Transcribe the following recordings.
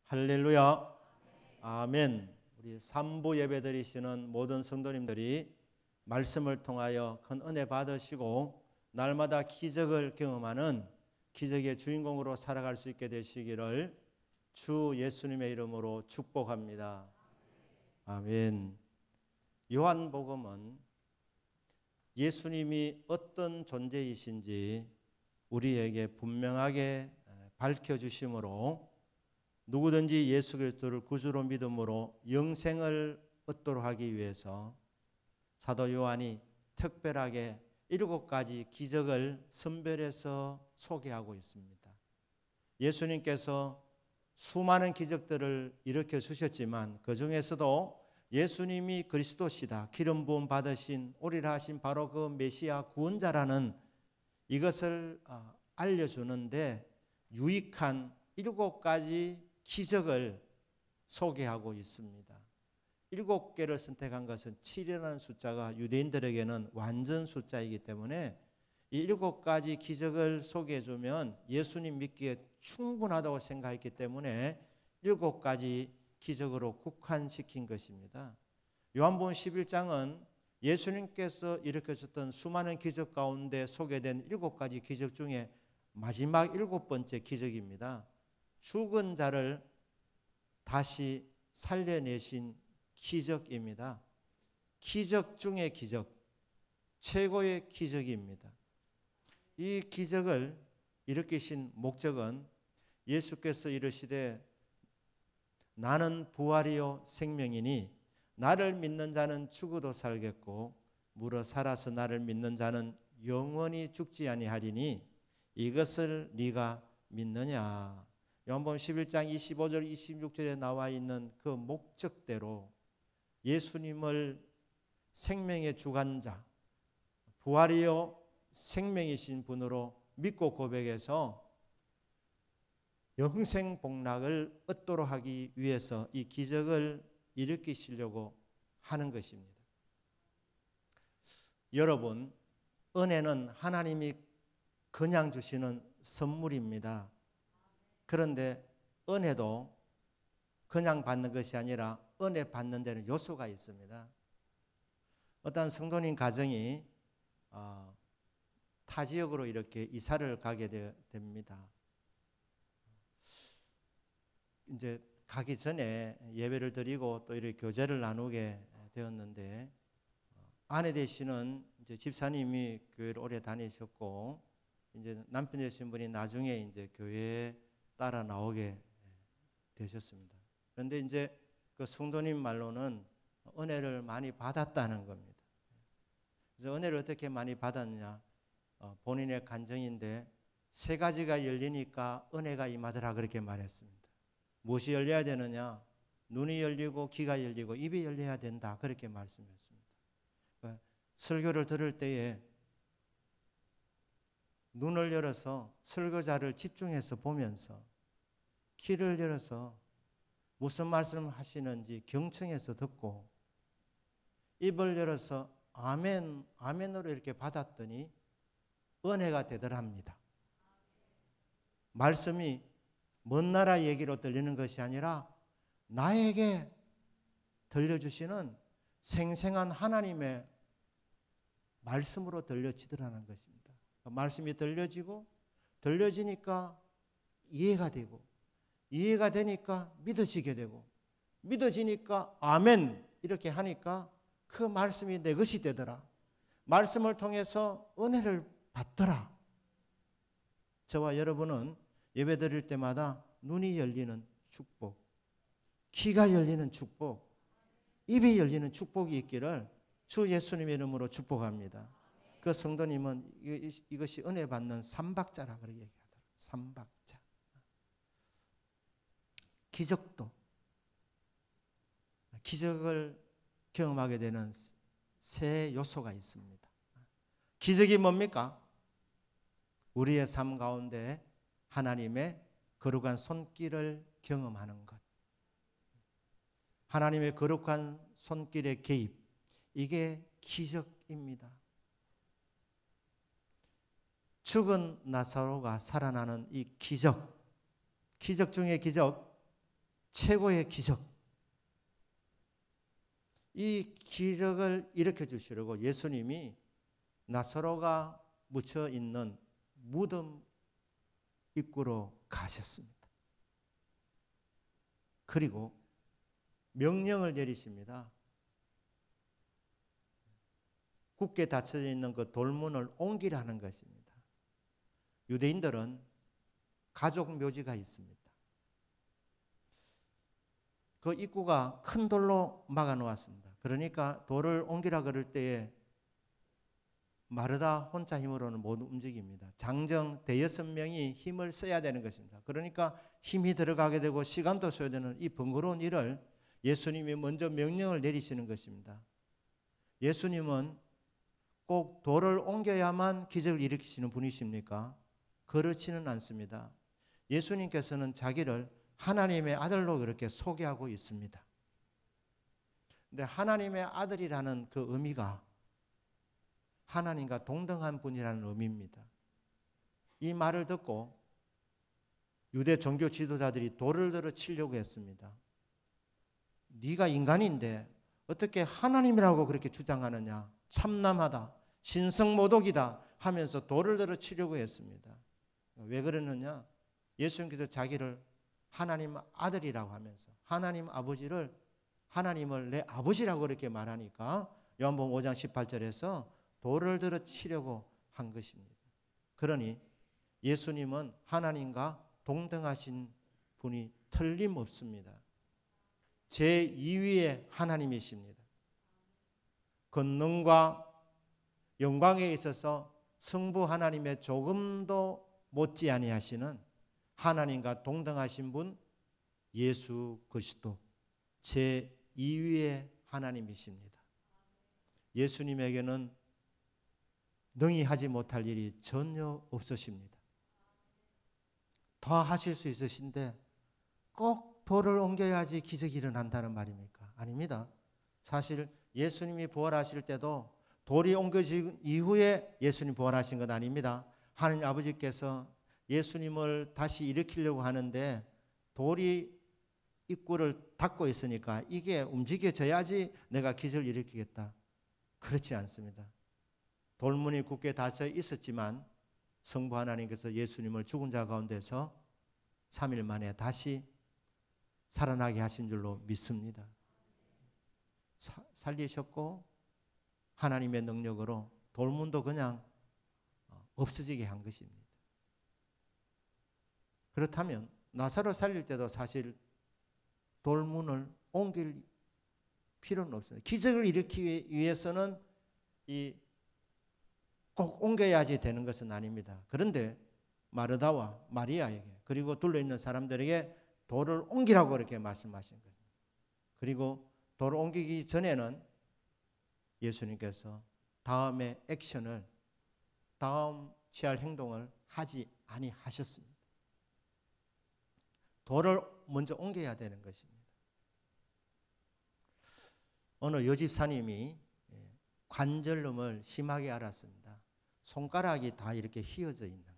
할렐루야. 아멘. 우리 3부 예배 드리시는 모든 성도님들이 말씀을 통하여 큰 은혜 받으시고 날마다 기적을 경험하는 기적의 주인공으로 살아갈 수 있게 되시기를 주 예수님의 이름으로 축복합니다. 아멘. 요한복음은 예수님이 어떤 존재이신지 우리에게 분명하게 밝혀주심으로 누구든지 예수 그리스도를 구주로 믿음으로 영생을 얻도록 하기 위해서 사도 요한이 특별하게 7가지 기적을 선별해서 소개하고 있습니다. 예수님께서 수많은 기적들을 일으켜 주셨지만 그 중에서도 예수님이 그리스도시다, 기름 부음 받으신 오리라 하신 바로 그 메시아 구원자라는 이것을 알려주는데 유익한 7가지 기적을 소개하고 있습니다. 7개를 선택한 것은 7이라는 숫자가 유대인들에게는 완전 숫자이기 때문에 이 7가지 기적을 소개해 주면 예수님 믿기에 충분하다고 생각했기 때문에 7가지 기적으로 국한시킨 것입니다. 요한복음 11장은 예수님께서 일으키셨던 수많은 기적 가운데 소개된 7가지 기적 중에 마지막 7번째 기적입니다. 죽은 자를 다시 살려내신 기적입니다. 기적 중의 기적, 최고의 기적입니다. 이 기적을 일으키신 목적은 예수께서 이르시되 나는 부활이요 생명이니 나를 믿는 자는 죽어도 살겠고 무릇 살아서 나를 믿는 자는 영원히 죽지 아니하리니 이것을 네가 믿느냐. 요한복음 11장 25절 26절에 나와 있는 그 목적대로 예수님을 생명의 주관자, 부활이요 생명이신 분으로 믿고 고백해서 영생 복락을 얻도록 하기 위해서 이 기적을 일으키시려고 하는 것입니다. 여러분, 은혜는 하나님이 그냥 주시는 선물입니다. 그런데 은혜도 그냥 받는 것이 아니라 은혜 받는 데는 요소가 있습니다. 어떤 성도님 가정이 타 지역으로 이렇게 이사를 가게 됩니다. 이제 가기 전에 예배를 드리고 또 이렇게 교제를 나누게 되었는데 아내 되시는 이제 집사님이 교회를 오래 다니셨고 이제 남편 되신 분이 나중에 이제 교회에 따라 나오게 되셨습니다. 그런데 이제 그 성도님 말로는 은혜를 많이 받았다는 겁니다. 그래서 은혜를 어떻게 많이 받았냐? 본인의 간증인데 3가지가 열리니까 은혜가 임하더라 그렇게 말했습니다. 무엇이 열려야 되느냐? 눈이 열리고 귀가 열리고 입이 열려야 된다 그렇게 말씀했습니다. 그러니까 설교를 들을 때에 눈을 열어서 설교자를 집중해서 보면서 귀를 열어서 무슨 말씀을 하시는지 경청해서 듣고 입을 열어서 아멘, 아멘으로 이렇게 받았더니 은혜가 되더랍니다. 말씀이 먼 나라 얘기로 들리는 것이 아니라 나에게 들려주시는 생생한 하나님의 말씀으로 들려지더라는 것입니다. 말씀이 들려지니까 이해가 되고 이해가 되니까 믿어지게 되고 믿어지니까 아멘 이렇게 하니까 그 말씀이 내 것이 되더라. 말씀을 통해서 은혜를 받더라. 저와 여러분은 예배 드릴 때마다 눈이 열리는 축복, 귀가 열리는 축복, 입이 열리는 축복이 있기를 주 예수님의 이름으로 축복합니다. 그 성도님은 이것이 은혜 받는 삼박자라 그렇게 얘기하더라고요. 삼박자. 기적도 기적을 경험하게 되는 3 요소가 있습니다. 기적이 뭡니까? 우리의 삶 가운데 하나님의 거룩한 손길을 경험하는 것. 하나님의 거룩한 손길의 개입. 이게 기적입니다. 죽은 나사로가 살아나는 이 기적. 기적 중의 기적. 최고의 기적. 이 기적을 일으켜 주시려고 예수님이 나사로가 묻혀 있는 무덤 입구로 가셨습니다. 그리고 명령을 내리십니다. 굳게 닫혀져 있는 그 돌문을 옮기라는 것입니다. 유대인들은 가족 묘지가 있습니다. 그 입구가 큰 돌로 막아 놓았습니다. 그러니까 돌을 옮기라 그럴 때에 마르다 혼자 힘으로는 못 움직입니다. 장정 대여섯 명이 힘을 써야 되는 것입니다. 그러니까 힘이 들어가게 되고 시간도 소요되는 이 번거로운 일을 예수님이 먼저 명령을 내리시는 것입니다. 예수님은 꼭 돌을 옮겨야만 기적을 일으키시는 분이십니까? 그렇지는 않습니다. 예수님께서는 자기를 하나님의 아들로 그렇게 소개하고 있습니다. 근데 하나님의 아들이라는 그 의미가 하나님과 동등한 분이라는 의미입니다. 이 말을 듣고 유대 종교 지도자들이 돌을 들어 치려고 했습니다. 네가 인간인데 어떻게 하나님이라고 그렇게 주장하느냐? 참남하다, 신성모독이다 하면서 돌을 들어 치려고 했습니다. 왜 그러느냐? 예수님께서 자기를 하나님 아들이라고 하면서 하나님 아버지를 하나님을 내 아버지라고 그렇게 말하니까 요한복음 5장 18절에서 돌을 들어 치려고 한 것입니다. 그러니 예수님은 하나님과 동등하신 분이 틀림없습니다. 제2위의 하나님이십니다. 권능과 영광에 있어서 성부 하나님의 조금도 못지 아니하시는 하나님과 동등하신 분 예수 그리스도 제2위의 하나님이십니다. 예수님에게는 능히 하지 못할 일이 전혀 없으십니다. 더 하실 수 있으신데 꼭 돌을 옮겨야지 기적이 일어난다는 말입니까? 아닙니다. 사실 예수님이 부활하실 때도 돌이 옮겨진 이후에 예수님 부활하신 건 아닙니다. 하나님 아버지께서 예수님을 다시 일으키려고 하는데 돌이 입구를 닫고 있으니까 이게 움직여져야지 내가 기적을 일으키겠다. 그렇지 않습니다. 돌문이 굳게 닫혀 있었지만 성부 하나님께서 예수님을 죽은 자 가운데서 3일 만에 다시 살아나게 하신 줄로 믿습니다. 살리셨고 하나님의 능력으로 돌문도 그냥 없어지게 한 것입니다. 그렇다면 나사로 살릴 때도 사실 돌문을 옮길 필요는 없습니다. 기적을 일으키기 위해서는 꼭 옮겨야지 되는 것은 아닙니다. 그런데 마르다와 마리아에게 그리고 둘러있는 사람들에게 돌을 옮기라고 그렇게 말씀하신 거예요. 그리고 돌을 옮기기 전에는 예수님께서 다음의 액션을 다음 취할 행동을 하지 아니하셨습니다. 돌을 먼저 옮겨야 되는 것입니다. 어느 여집사님이 관절염을 심하게 앓았습니다. 손가락이 다 이렇게 휘어져 있는 거예요.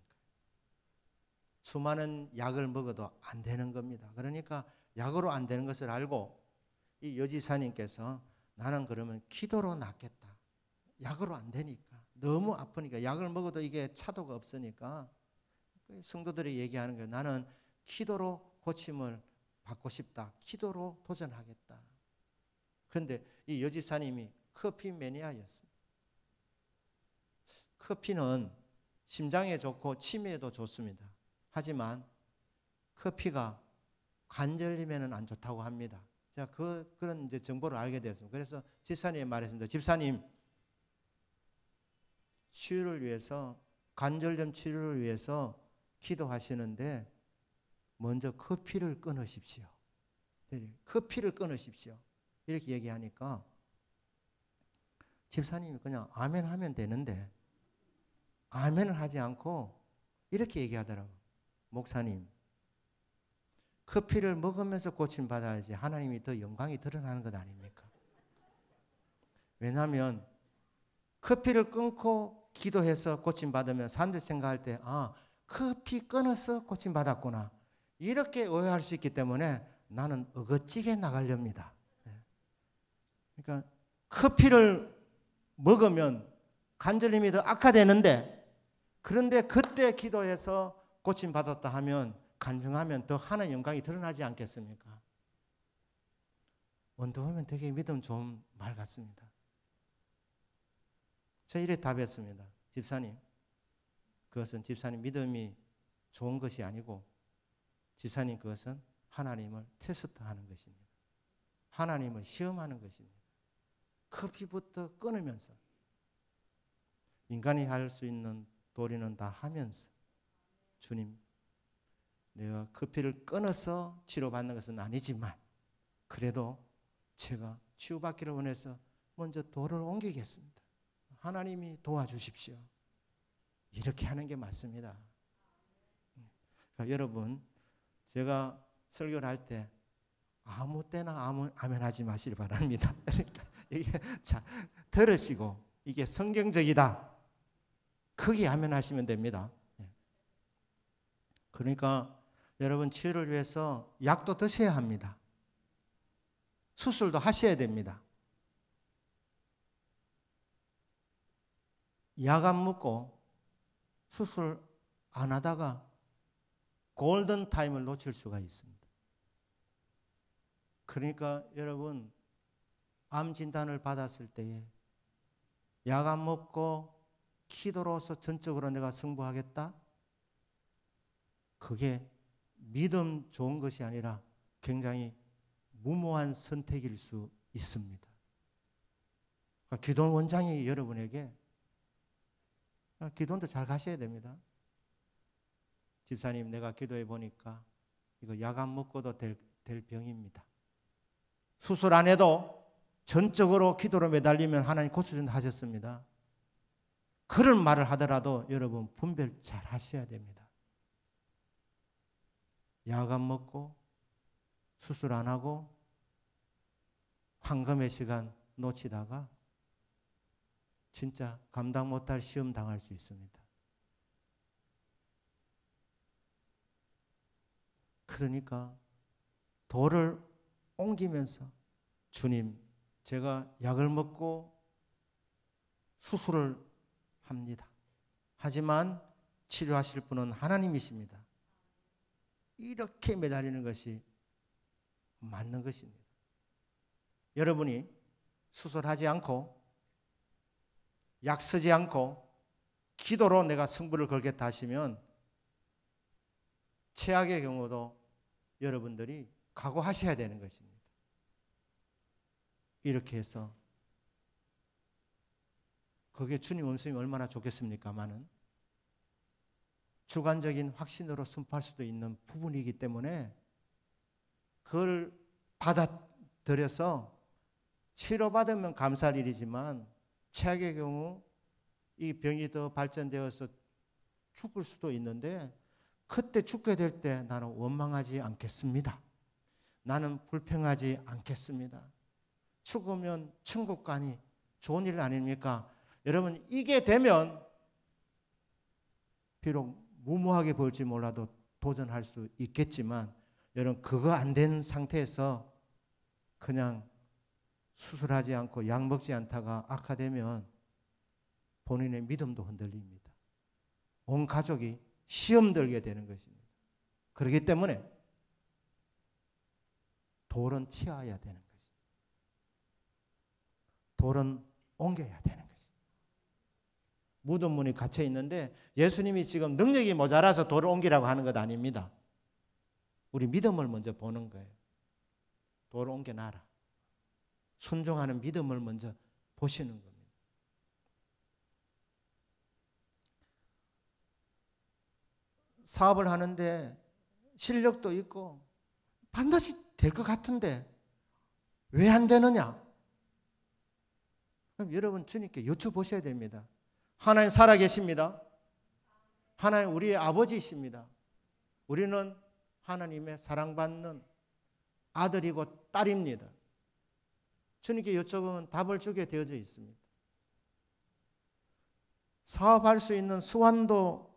수많은 약을 먹어도 안 되는 겁니다. 그러니까 약으로 안 되는 것을 알고 이 여집사님께서 나는 그러면 기도로 낫겠다. 약으로 안 되니까. 너무 아프니까 약을 먹어도 이게 차도가 없으니까 성도들이 얘기하는 거예요. 나는 기도로 고침을 받고 싶다. 기도로 도전하겠다. 그런데 이 여집사님이 커피 매니아였습니다. 커피는 심장에 좋고 치매에도 좋습니다. 하지만 커피가 관절염에는 안 좋다고 합니다. 제가 그런 이제 정보를 알게 됐습니다. 그래서 집사님이 말했습니다. 집사님, 치유를 위해서 관절염 치료를 위해서 기도하시는데 먼저 커피를 끊으십시오. 커피를 끊으십시오. 이렇게 얘기하니까 집사님이 그냥 아멘 하면 되는데 아멘을 하지 않고 이렇게 얘기하더라고요. 목사님, 커피를 먹으면서 고침받아야지 하나님이 더 영광이 드러나는 것 아닙니까? 왜냐하면 커피를 끊고 기도해서 고침받으면 사람들이 생각할 때 커피 끊어서 고침받았구나 이렇게 오해할 수 있기 때문에 나는 어거찌게 나가렵니다. 그러니까 커피를 먹으면 관절염이 더 악화되는데, 그런데 그때 기도해서 고침받았다 하면, 간증하면 더 하나님의 영광이 드러나지 않겠습니까? 언뜻 보면 되게 믿음 좋은 말 같습니다. 제가 이렇게 답했습니다. 집사님, 그것은 집사님 믿음이 좋은 것이 아니고 집사님 그것은 하나님을 테스트하는 것입니다. 하나님을 시험하는 것입니다. 커피부터 끊으면서 인간이 할 수 있는 도리는 다 하면서, 주님, 내가 커피를 끊어서 치료받는 것은 아니지만 그래도 제가 치유받기를 원해서 먼저 돌을 옮기겠습니다. 하나님이 도와주십시오. 이렇게 하는 게 맞습니다. 그러니까 여러분, 제가 설교를 할 때 아무 때나 아멘 하지 마시기 바랍니다. 그러니까 이게 자, 들으시고 이게 성경적이다, 크게 아멘 하시면 됩니다. 그러니까 여러분, 치유를 위해서 약도 드셔야 합니다. 수술도 하셔야 됩니다. 약 안 먹고 수술 안 하다가 골든 타임을 놓칠 수가 있습니다. 그러니까 여러분, 암 진단을 받았을 때에 약 안 먹고 기도로서 전적으로 내가 승부하겠다? 그게 믿음 좋은 것이 아니라 굉장히 무모한 선택일 수 있습니다. 그러니까 기도원 원장이 여러분에게, 기도원도 잘 가셔야 됩니다. 집사님, 내가 기도해 보니까 이거 약 안 먹고도 될 병입니다. 수술 안 해도 전적으로 기도로 매달리면 하나님 고쳐준다 하셨습니다. 그런 말을 하더라도 여러분, 분별 잘 하셔야 됩니다. 약 안 먹고 수술 안 하고 황금의 시간 놓치다가 진짜 감당 못할 시험 당할 수 있습니다. 그러니까 돌을 옮기면서, 주님, 제가 약을 먹고 수술을 합니다. 하지만 치료하실 분은 하나님이십니다. 이렇게 매달리는 것이 맞는 것입니다. 여러분이 수술하지 않고 약 쓰지 않고 기도로 내가 승부를 걸겠다 하시면 최악의 경우도 여러분들이 각오하셔야 되는 것입니다. 이렇게 해서 그게 주님 음성이 얼마나 좋겠습니까마는 주관적인 확신으로 선포할 수도 있는 부분이기 때문에 그걸 받아들여서 치료받으면 감사할 일이지만 최악의 경우 이 병이 더 발전되어서 죽을 수도 있는데, 그때 죽게 될 때 나는 원망하지 않겠습니다. 나는 불평하지 않겠습니다. 죽으면 천국 가니 좋은 일 아닙니까? 여러분, 이게 되면 비록 무모하게 보일지 몰라도 도전할 수 있겠지만, 여러분, 그거 안 된 상태에서 그냥 수술하지 않고 약 먹지 않다가 악화되면 본인의 믿음도 흔들립니다. 온 가족이 시험 들게 되는 것입니다. 그렇기 때문에 돌은 치워야 되는 것입니다. 돌은 옮겨야 되는 것입니다. 무덤 문이 갇혀 있는데 예수님이 지금 능력이 모자라서 돌을 옮기라고 하는 것 아닙니다. 우리 믿음을 먼저 보는 거예요. 돌을 옮겨놔라. 순종하는 믿음을 먼저 보시는 겁니다. 사업을 하는데 실력도 있고 반드시 될 것 같은데 왜 안 되느냐? 그럼 여러분, 주님께 여쭤보셔야 됩니다. 하나님 살아계십니다. 하나님 우리의 아버지이십니다. 우리는 하나님의 사랑받는 아들이고 딸입니다. 주님께 여쭤보면 답을 주게 되어져 있습니다. 사업할 수 있는 수완도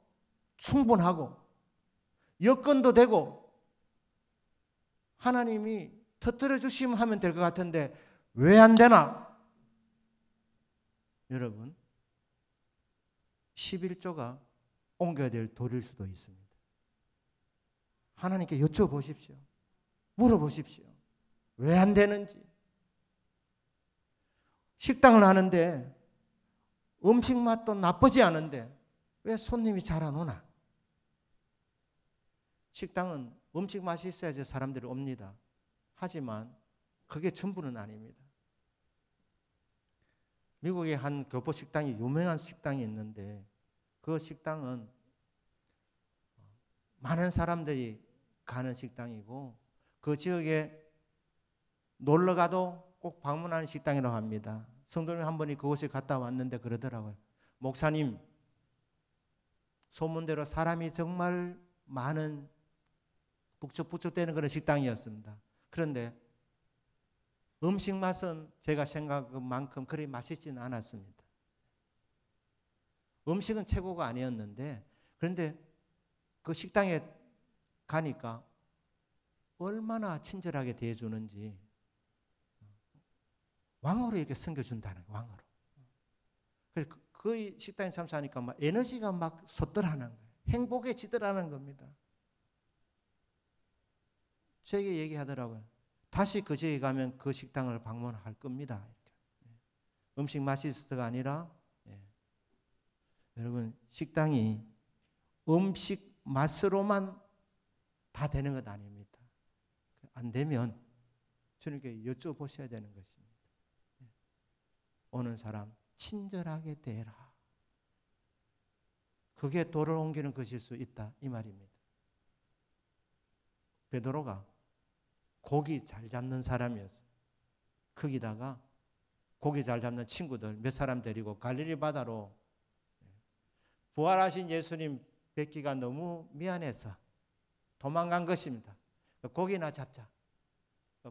충분하고 여건도 되고 하나님이 터뜨려 주시면 하면 될 것 같은데 왜 안 되나? 여러분, 11조가 옮겨야 될 돌일 수도 있습니다. 하나님께 여쭤보십시오. 물어보십시오. 왜 안 되는지. 식당을 하는데 음식 맛도 나쁘지 않은데 왜 손님이 잘 안 오나? 식당은 음식 맛이 있어야지 사람들이 옵니다. 하지만 그게 전부는 아닙니다. 미국의 한 교포 식당이 유명한 식당이 있는데 그 식당은 많은 사람들이 가는 식당이고 그 지역에 놀러 가도 꼭 방문하는 식당이라고 합니다. 성도님 한 분이 그곳에 갔다 왔는데 그러더라고요. 목사님, 소문대로 사람이 정말 많은 북적북적대는 그런 식당이었습니다. 그런데 음식 맛은 제가 생각한 만큼 그리 맛있지는 않았습니다. 음식은 최고가 아니었는데 그런데 그 식당에 가니까 얼마나 친절하게 대해주는지 왕으로 이렇게 섬겨준다는 거예요. 왕으로. 그래서 그 식당에 참석하니까 막 에너지가 막 솟더라는 거예요. 행복해지더라는 겁니다. 저에게 얘기하더라고요. 다시 그 지역에 가면 그 식당을 방문할 겁니다. 음식 맛있어서가 아니라 여러분 식당이 음식 맛으로만 다 되는 것 아닙니다. 안 되면 주님께 여쭤보셔야 되는 것입니다. 오는 사람 친절하게 대해라. 그게 돌을 옮기는 것일 수 있다 이 말입니다. 베드로가 고기 잘 잡는 사람이었어요. 거기다가 고기 잘 잡는 친구들 몇 사람 데리고 갈릴리 바다로 부활하신 예수님 뵙기가 너무 미안해서 도망간 것입니다. 고기나 잡자.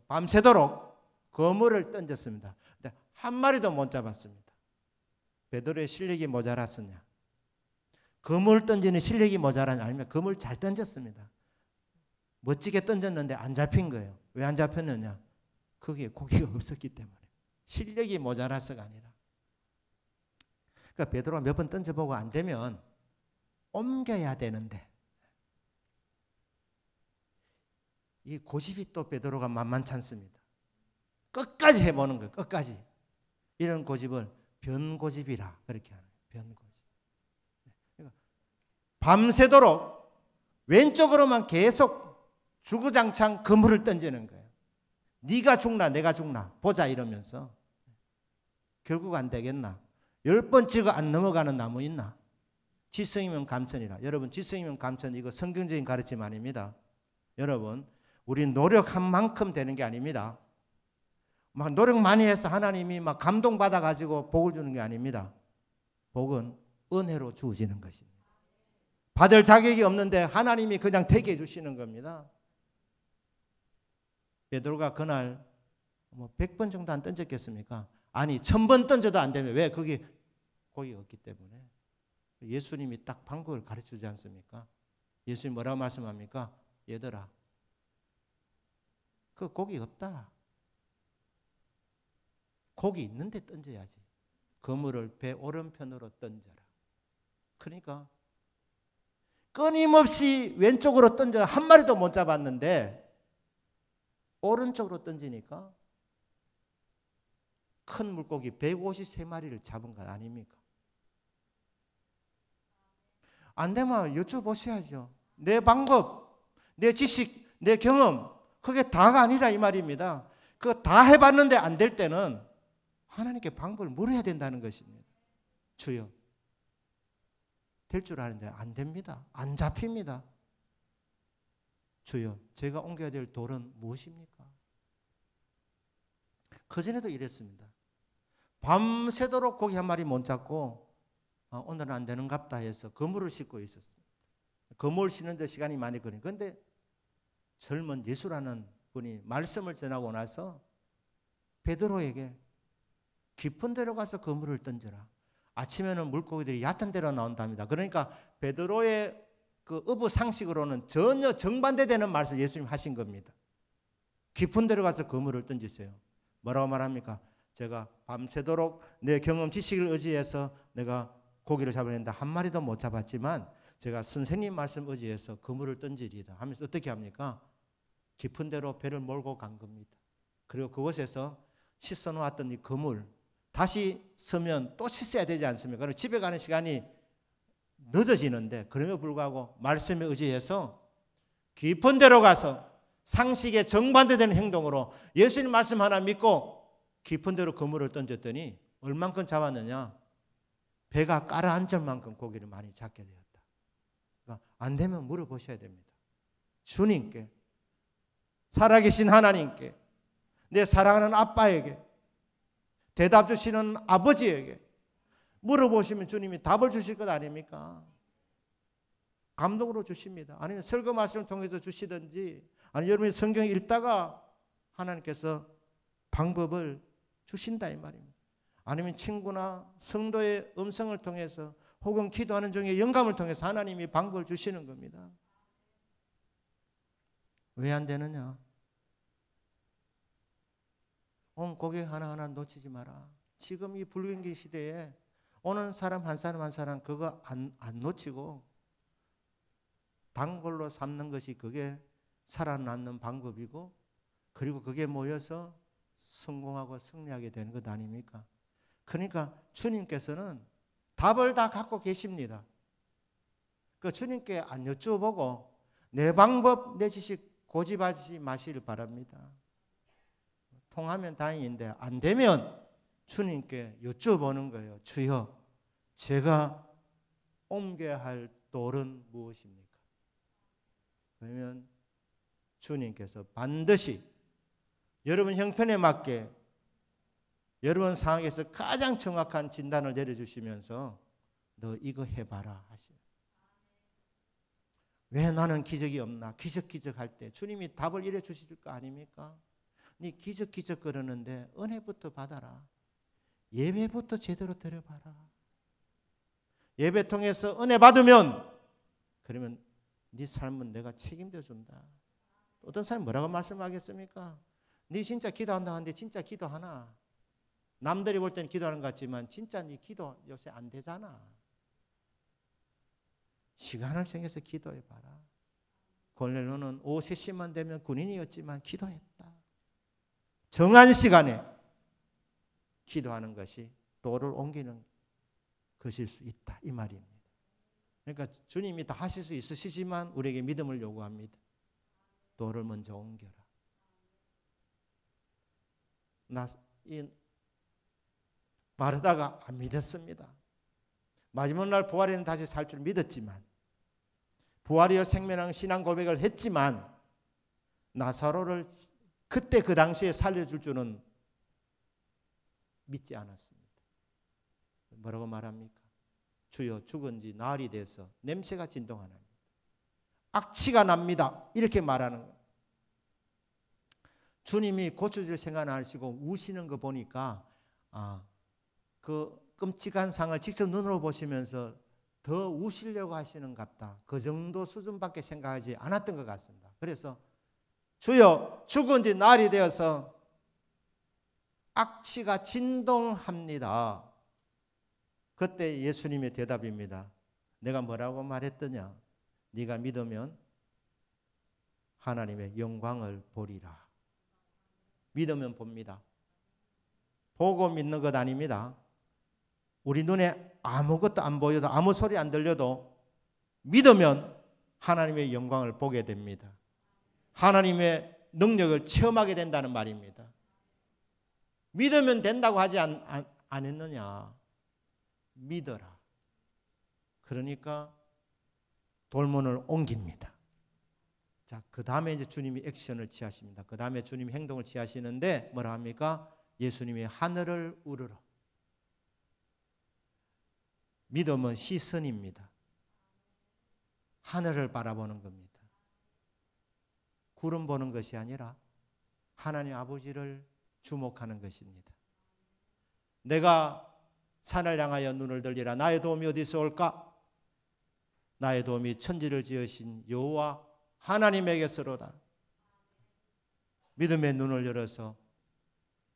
밤새도록 그물을 던졌습니다. 근데 한 마리도 못 잡았습니다. 베드로의 실력이 모자랐었냐? 그물 던지는 실력이 모자라냐? 아니면 그물 잘 던졌습니다. 멋지게 던졌는데 안 잡힌 거예요. 왜 안 잡혔느냐? 거기에 고기가 없었기 때문에. 실력이 모자라서가 아니라. 그러니까 베드로가 몇 번 던져보고 안 되면 옮겨야 되는데 이 고집이 또 베드로가 만만치 않습니다. 끝까지 해보는 거예요. 끝까지. 이런 고집을 변고집이라 그렇게 하는 거예요. 변고집. 그러니까 밤새도록 왼쪽으로만 계속 주구장창 그물을 던지는 거예요. 네가 죽나 내가 죽나 보자 이러면서 결국 안 되겠나? 10번 찍어 안 넘어가는 나무 있나? 지성이면 감천이라. 여러분 지성이면 감천 이거 성경적인 가르침 아닙니다. 여러분 우리 노력한 만큼 되는 게 아닙니다. 막 노력 많이 해서 하나님이 막 감동받아 가지고 복을 주는 게 아닙니다. 복은 은혜로 주어지는 것입니다. 받을 자격이 없는데 하나님이 그냥 되게 해주시는 겁니다. 베드로가 그날 100번 정도 안 던졌겠습니까? 아니 1000번 던져도 안 되면 왜? 거기 고기가 없기 때문에. 예수님이 딱 방법을 가르쳐주지 않습니까? 예수님 뭐라고 말씀합니까? 얘들아 그 고기 없다. 고기 있는데 던져야지. 그물을 배 오른편으로 던져라. 그러니까 끊임없이 왼쪽으로 던져 한 마리도 못 잡았는데 오른쪽으로 던지니까 큰 물고기 153마리를 잡은 것 아닙니까? 안 되면 여쭤보셔야죠. 내 방법, 내 지식, 내 경험 그게 다가 아니라 이 말입니다. 그거 다 해봤는데 안 될 때는 하나님께 방법을 물어야 된다는 것입니다. 주여 될 줄 아는데 안 됩니다. 안 잡힙니다. 주여 제가 옮겨야 될 돌은 무엇입니까? 그전에도 이랬습니다. 밤새도록 고기 한 마리 못 잡고 오늘은 안 되는갑다 해서 그물을 싣고 있었습니다. 그물 싣는데 시간이 많이 걸리니까. 그런데 젊은 예수라는 분이 말씀을 전하고 나서 베드로에게 깊은 데로 가서 그물을 던져라. 아침에는 물고기들이 얕은 데로 나온답니다. 그러니까 베드로의 그 어부 상식으로는 전혀 정반대되는 말씀을 예수님 하신 겁니다. 깊은 데로 가서 그물을 던지세요. 뭐라고 말합니까? 제가 밤새도록 내 경험 지식을 의지해서 내가 고기를 잡아냈는데 한 마리도 못 잡았지만 제가 선생님 말씀 의지해서 그물을 던지리다 하면서 어떻게 합니까? 깊은 데로 배를 몰고 간 겁니다. 그리고 그곳에서 씻어 놓았던 이 그물 다시 서면 또 씻어야 되지 않습니까? 그럼 집에 가는 시간이 늦어지는데 그럼에도 불구하고 말씀에 의지해서 깊은 데로 가서 상식에 정반대되는 행동으로 예수님 말씀 하나 믿고 깊은 데로 그물을 던졌더니 얼만큼 잡았느냐? 배가 가라앉을 만큼 고기를 많이 잡게 되었다. 그러니까 안 되면 물어보셔야 됩니다. 주님께, 살아계신 하나님께, 내 사랑하는 아빠에게, 대답 주시는 아버지에게 물어보시면 주님이 답을 주실 것 아닙니까? 감동으로 주십니다. 아니면 설교 말씀을 통해서 주시든지 아니 여러분이 성경 읽다가 하나님께서 방법을 주신다 이 말입니다. 아니면 친구나 성도의 음성을 통해서 혹은 기도하는 중에 영감을 통해서 하나님이 방법을 주시는 겁니다. 왜 안 되느냐? 고객 하나하나 놓치지 마라. 지금 이 불경기 시대에 오는 사람 한 사람 한 사람 그거 안 놓치고 단골로 삼는 것이 그게 살아남는 방법이고 그리고 그게 모여서 성공하고 승리하게 되는 것 아닙니까? 그러니까 주님께서는 답을 다 갖고 계십니다. 그 주님께 안 여쭤보고 내 방법 내 지식 고집하지 마시길 바랍니다. 통하면 다행인데 안 되면 주님께 여쭤보는 거예요. 주여, 제가 옮겨야 할 돌은 무엇입니까? 그러면 주님께서 반드시 여러분 형편에 맞게 여러분 상황에서 가장 정확한 진단을 내려주시면서 너 이거 해봐라 하시죠. 왜 나는 기적이 없나? 기적할 때 주님이 답을 이래 주실 거 아닙니까? 네 기적 그러는데 은혜부터 받아라. 예배부터 제대로 드려봐라. 예배 통해서 은혜 받으면 그러면 네 삶은 내가 책임져 준다. 어떤 사람이 뭐라고 말씀하겠습니까? 네 진짜 기도한다 하는데 진짜 기도하나? 남들이 볼 때는 기도하는 것 같지만 진짜 네 기도 요새 안 되잖아. 시간을 정해서 고넬료는 고넬료는 오후 3시만 되면 군인이었지만 기도했다. 정한 시간에 기도하는 것이 돌을 옮기는 것일 수 있다 이 말입니다. 그러니까 주님이 다 하실 수 있으시지만 우리에게 믿음을 요구합니다. 돌을 먼저 옮겨라. 말하다가 안 믿었습니다. 마지막 날 부활에는 다시 살 줄 믿었지만 부활이여 생명은 신앙 고백을 했지만 나사로를 그때 그 당시에 살려줄 줄은 믿지 않았습니다. 뭐라고 말합니까? 주여 죽은 지 나흘이 돼서 냄새가 진동하나이다. 악취가 납니다. 이렇게 말하는 거예요. 주님이 고쳐줄 생각 안 하시고 우시는 거 보니까 그 끔찍한 상을 직접 눈으로 보시면서 더 우시려고 하시는 것 같다. 그 정도 수준밖에 생각하지 않았던 것 같습니다. 그래서 주여 죽은 지 나흘이 되어서 악취가 진동합니다. 그때 예수님의 대답입니다. 내가 뭐라고 말했더냐? 네가 믿으면 하나님의 영광을 보리라. 믿으면 봅니다. 보고 믿는 것 아닙니다. 우리 눈에 아무것도 안 보여도 아무 소리 안 들려도 믿으면 하나님의 영광을 보게 됩니다. 하나님의 능력을 체험하게 된다는 말입니다. 믿으면 된다고 하지 않았느냐? 믿어라. 그러니까 돌문을 옮깁니다. 자, 그 다음에 이제 주님이 액션을 취하십니다. 그 다음에 주님이 행동을 취하시는데 뭐라 합니까? 예수님이 하늘을 우러러. 믿음은 시선입니다. 하늘을 바라보는 겁니다. 구름 보는 것이 아니라 하나님 아버지를 주목하는 것입니다. 내가 산을 향하여 눈을 들리라. 나의 도움이 어디서 올까? 나의 도움이 천지를 지으신 여호와 하나님에게서로다. 믿음의 눈을 열어서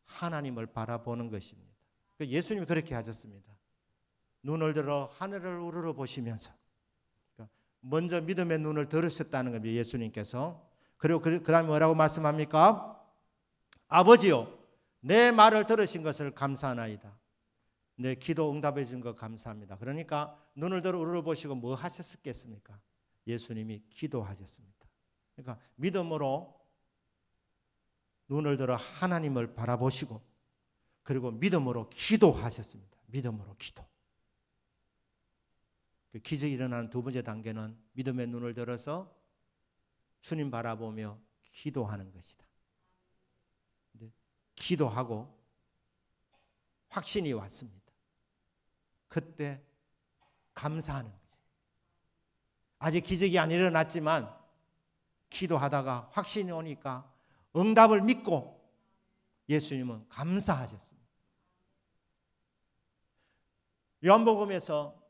하나님을 바라보는 것입니다. 예수님이 그렇게 하셨습니다. 눈을 들어 하늘을 우러러 보시면서 먼저 믿음의 눈을 들으셨다는 겁니다. 예수님께서. 그리고 그 다음에 뭐라고 말씀합니까? 아버지요, 내 말을 들으신 것을 감사하나이다. 내 기도 응답해 준 것 감사합니다. 그러니까 눈을 들어 우러러 보시고 뭐 하셨겠습니까? 예수님이 기도하셨습니다. 그러니까 믿음으로 눈을 들어 하나님을 바라보시고 그리고 믿음으로 기도하셨습니다. 믿음으로 기도. 그 기적이 일어나는 두 번째 단계는 믿음의 눈을 들어서 주님 바라보며 기도하는 것이다. 기도하고 확신이 왔습니다. 그때 감사하는 거죠. 아직 기적이 안 일어났지만 기도하다가 확신이 오니까 응답을 믿고 예수님은 감사하셨습니다. 요한복음에서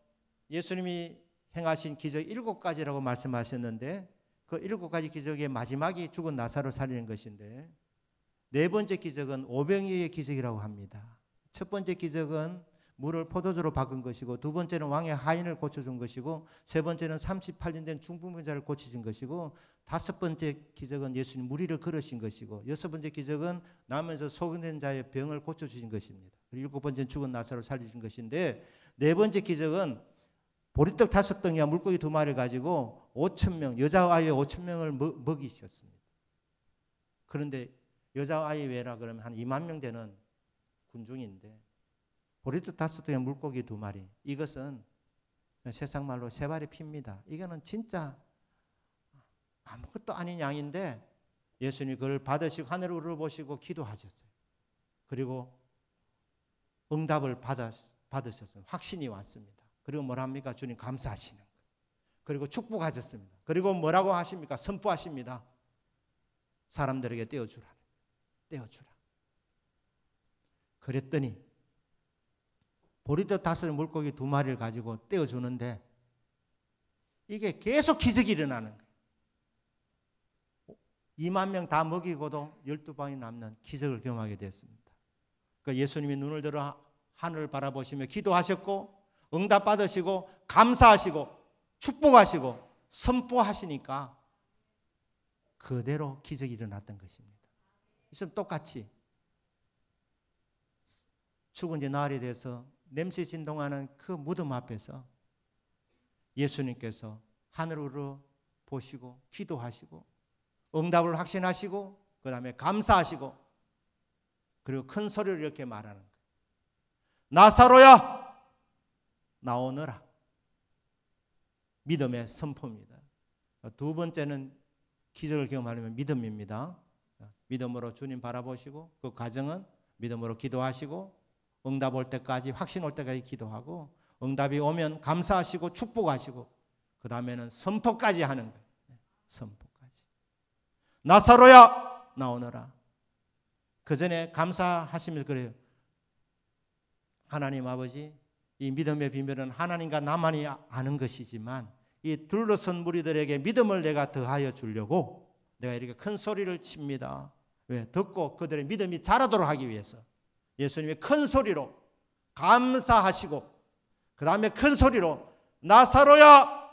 예수님이 행하신 기적 7가지라고 말씀하셨는데 그 7가지 기적의 마지막이 죽은 나사로 살리는 것인데 네 번째 기적은 오병이어의 기적이라고 합니다. 첫 번째 기적은 물을 포도주로 바꾼 것이고 두 번째는 왕의 하인을 고쳐준 것이고 세 번째는 38년 된 중풍병자를 고치신 것이고 다섯 번째 기적은 예수님 무리를 걸으신 것이고 여섯 번째 기적은 남에서 소경된 자의 병을 고쳐주신 것입니다. 그리고 일곱 번째는 죽은 나사로를 살리신 것인데 네 번째 기적은 보리떡 5덩이와 물고기 2마리를 가지고 5,000명 여자와 아이 5,000명을 먹이셨습니다. 그런데 여자와 아이 외라 그러면 한 2만 명 되는 군중인데 보리떡 5덩이와 물고기 2마리 이것은 세상 말로 세 발의 피입니다. 이거는 진짜 아무것도 아닌 양인데 예수님이 그걸 받으시고 하늘을 우러보시고 기도하셨어요. 그리고 응답을 받으셨어요. 확신이 왔습니다. 그리고 뭐라 합니까? 주님 감사하시는 거예요. 그리고 축복하셨습니다. 그리고 뭐라고 하십니까? 선포하십니다. 사람들에게 떼어주라. 떼어주라. 그랬더니 보리떡 5 물고기 2마리를 가지고 떼어주는데 이게 계속 기적이 일어나는 거예요. 2만 명 다 먹이고도 12방이 남는 기적을 경험하게 됐습니다. 그러니까 예수님이 눈을 들어 하늘을 바라보시며 기도하셨고 응답 받으시고 감사하시고 축복하시고 선포하시니까 그대로 기적이 일어났던 것입니다. 지금 똑같이 죽은 지 나흘이 돼서 냄새 진동하는 그 무덤 앞에서 예수님께서 하늘으로 보시고 기도하시고 응답을 확신하시고 그 다음에 감사하시고 그리고 큰 소리로 이렇게 말하는 거예요. 나사로야 나오너라. 믿음의 선포입니다. 두 번째는 기적을 경험하려면 믿음입니다. 믿음으로 주님 바라보시고 그 과정은 믿음으로 기도하시고 응답 올 때까지 확신 올 때까지 기도하고 응답이 오면 감사하시고 축복하시고 그 다음에는 선포까지 하는 거예요. 선포까지. 나사로야 나오너라. 그 전에 감사하시면서 그래요. 하나님 아버지 이 믿음의 비밀은 하나님과 나만이 아는 것이지만 이 둘러선 무리들에게 믿음을 내가 더하여 주려고 내가 이렇게 큰 소리를 칩니다. 왜? 듣고 그들의 믿음이 자라도록 하기 위해서 예수님이 큰 소리로 감사하시고 그 다음에 큰 소리로 나사로야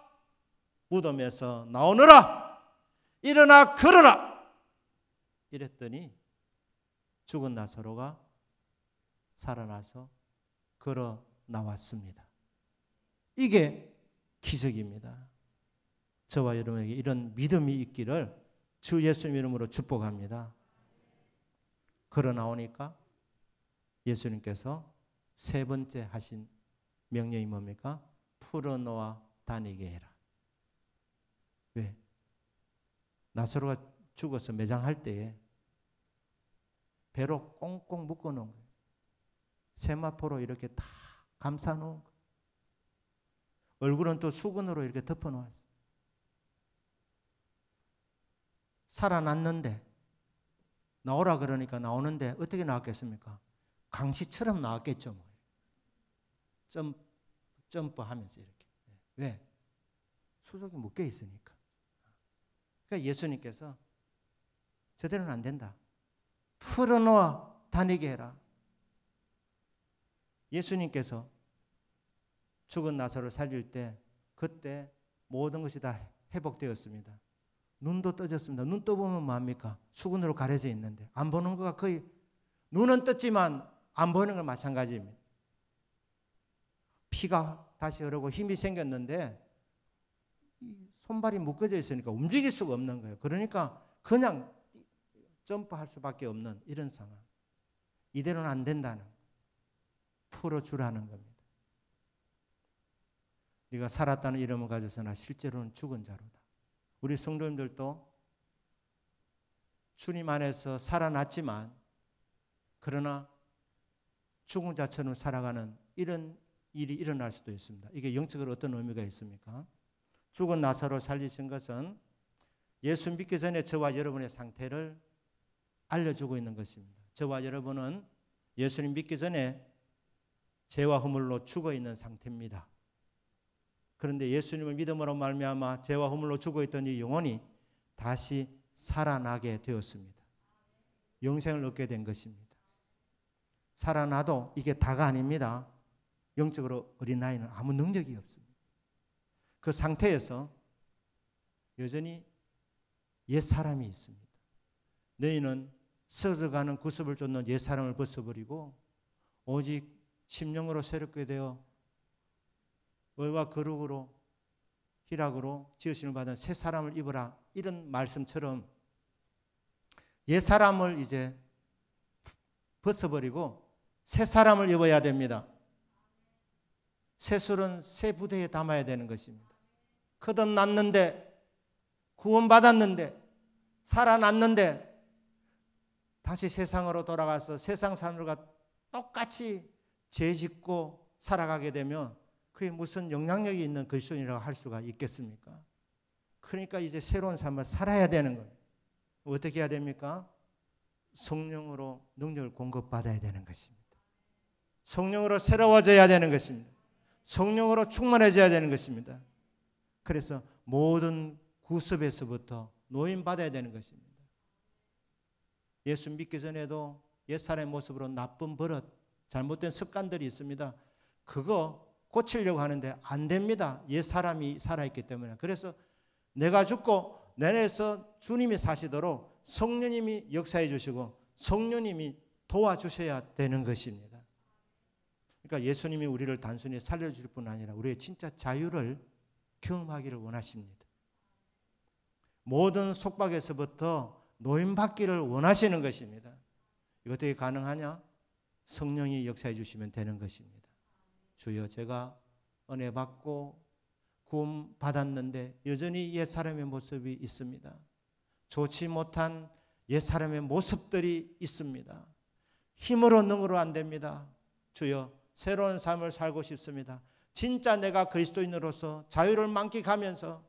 무덤에서 나오너라 일어나 걸어라 이랬더니 죽은 나사로가 살아나서 걸어 나왔습니다. 이게 기적입니다. 저와 여러분에게 이런 믿음이 있기를 주 예수님 이름으로 축복합니다. 걸어 나오니까 예수님께서 세 번째 하신 명령이 뭡니까? 풀어놓아 다니게 해라. 왜? 나사로가 죽어서 매장할 때에 배로 꽁꽁 묶어놓은 거예요. 세마포로 이렇게 다 감싸놓은 거예요. 얼굴은 또 수건으로 이렇게 덮어놓았어요. 살아났는데 나오라 그러니까 나오는데 어떻게 나왔겠습니까? 강시처럼 나왔겠죠. 뭐. 점프하면서 이렇게. 왜? 수족이 묶여 있으니까. 그러니까 예수님께서 저대로는 안 된다. 풀어놓아 다니게 해라. 예수님께서 죽은 나사로를 살릴 때 그때 모든 것이 다 회복되었습니다. 눈도 떠졌습니다. 눈 떠보면 뭐합니까? 수건으로 가려져 있는데 안 보는 거가 거의, 눈은 떴지만 안 보이는 건 마찬가지입니다. 피가 다시 흐르고 힘이 생겼는데 손발이 묶어져 있으니까 움직일 수가 없는 거예요. 그러니까 그냥 점프할 수밖에 없는 이런 상황. 이대로는 안 된다는, 풀어주라는 겁니다. 네가 살았다는 이름을 가져서나 실제로는 죽은 자로다. 우리 성도님들도 주님 안에서 살아났지만 그러나 죽은 자처럼 살아가는 이런 일이 일어날 수도 있습니다. 이게 영적으로 어떤 의미가 있습니까? 죽은 나사로를 살리신 것은 예수 믿기 전에 저와 여러분의 상태를 알려주고 있는 것입니다. 저와 여러분은 예수님 믿기 전에 죄와 허물로 죽어있는 상태입니다. 그런데 예수님을 믿음으로 말미암아 죄와 허물로 죽어있던 이 영혼이 다시 살아나게 되었습니다. 영생을 얻게 된 것입니다. 살아나도 이게 다가 아닙니다. 영적으로 어린아이는 아무 능력이 없습니다. 그 상태에서 여전히 옛사람이 있습니다. 너희는 썩어가는 구습을 쫓는 옛사람을 벗어버리고 오직 심령으로 새롭게 되어 의와 거룩으로 희락으로 지으심을 받은 새 사람을 입으라. 이런 말씀처럼 옛사람을 이제 벗어버리고 새 사람을 입어야 됩니다. 새 술은 새 부대에 담아야 되는 것입니다. 거듭났는데, 구원받았는데, 살아났는데 다시 세상으로 돌아가서 세상 사람들과 똑같이 죄짓고 살아가게 되면 그게 무슨 영향력이 있는 그리스도인이라고 할 수가 있겠습니까? 그러니까 이제 새로운 삶을 살아야 되는 거예요. 어떻게 해야 됩니까? 성령으로 능력을 공급받아야 되는 것입니다. 성령으로 새로워져야 되는 것입니다. 성령으로 충만해져야 되는 것입니다. 그래서 모든 구습에서부터 노임받아야 되는 것입니다. 예수 믿기 전에도 옛사람의 모습으로 나쁜 버릇, 잘못된 습관들이 있습니다. 그거 고치려고 하는데 안 됩니다. 옛사람이 살아있기 때문에. 그래서 내가 죽고 내 안에서 주님이 사시도록 성령님이 역사해 주시고 성령님이 도와주셔야 되는 것입니다. 그러니까 예수님이 우리를 단순히 살려줄 뿐 아니라 우리의 진짜 자유를 경험하기를 원하십니다. 모든 속박에서부터 노임받기를 원하시는 것입니다. 이거 어떻게 가능하냐? 성령이 역사해 주시면 되는 것입니다. 주여, 제가 은혜 받고 구원 받았는데 여전히 옛사람의 모습이 있습니다. 좋지 못한 옛사람의 모습들이 있습니다. 힘으로 능으로 안 됩니다. 주여, 새로운 삶을 살고 싶습니다. 진짜 내가 그리스도인으로서 자유를 만끽하면서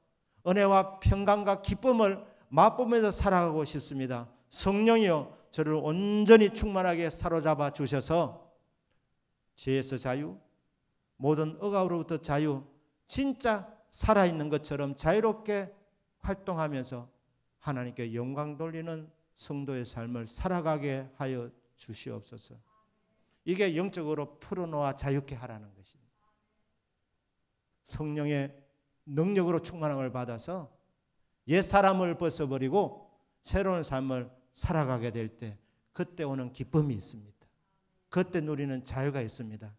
은혜와 평강과 기쁨을 맛보면서 살아가고 싶습니다. 성령이여, 저를 온전히 충만하게 사로잡아 주셔서 죄에서 자유, 모든 억압으로부터 자유, 진짜 살아있는 것처럼 자유롭게 활동하면서 하나님께 영광 돌리는 성도의 삶을 살아가게 하여 주시옵소서. 이게 영적으로 풀어놓아 자유케 하라는 것입니다. 성령의 능력으로 충만함을 받아서 옛사람을 벗어버리고 새로운 삶을 살아가게 될 때 그때 오는 기쁨이 있습니다. 그때 누리는 자유가 있습니다.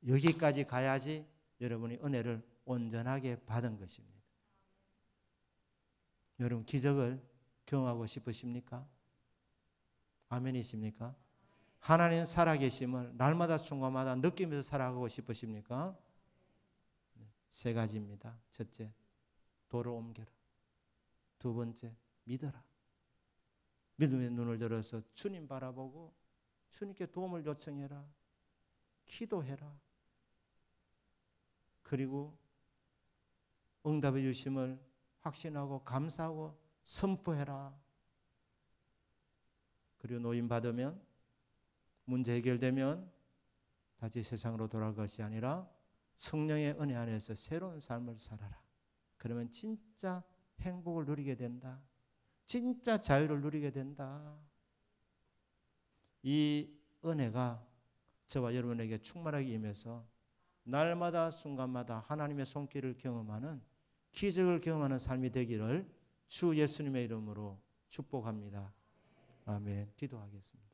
여기까지 가야지 여러분이 은혜를 온전하게 받은 것입니다. 여러분, 기적을 경험하고 싶으십니까? 아멘이십니까? 하나님 살아계심을 날마다 순간마다 느끼면서 살아가고 싶으십니까? 세 가지입니다. 첫째, 도를 옮겨라. 두 번째, 믿어라. 믿음의 눈을 들어서 주님 바라보고 주님께 도움을 요청해라. 기도해라. 그리고 응답해 주심을 확신하고 감사하고 선포해라. 그리고 노임받으면, 문제 해결되면 다시 세상으로 돌아갈 것이 아니라 성령의 은혜 안에서 새로운 삶을 살아라. 그러면 진짜 행복을 누리게 된다. 진짜 자유를 누리게 된다. 이 은혜가 저와 여러분에게 충만하게 임해서 날마다 순간마다 하나님의 손길을 경험하는 기적을 경험하는 삶이 되기를 주 예수님의 이름으로 축복합니다. 아멘. 기도하겠습니다.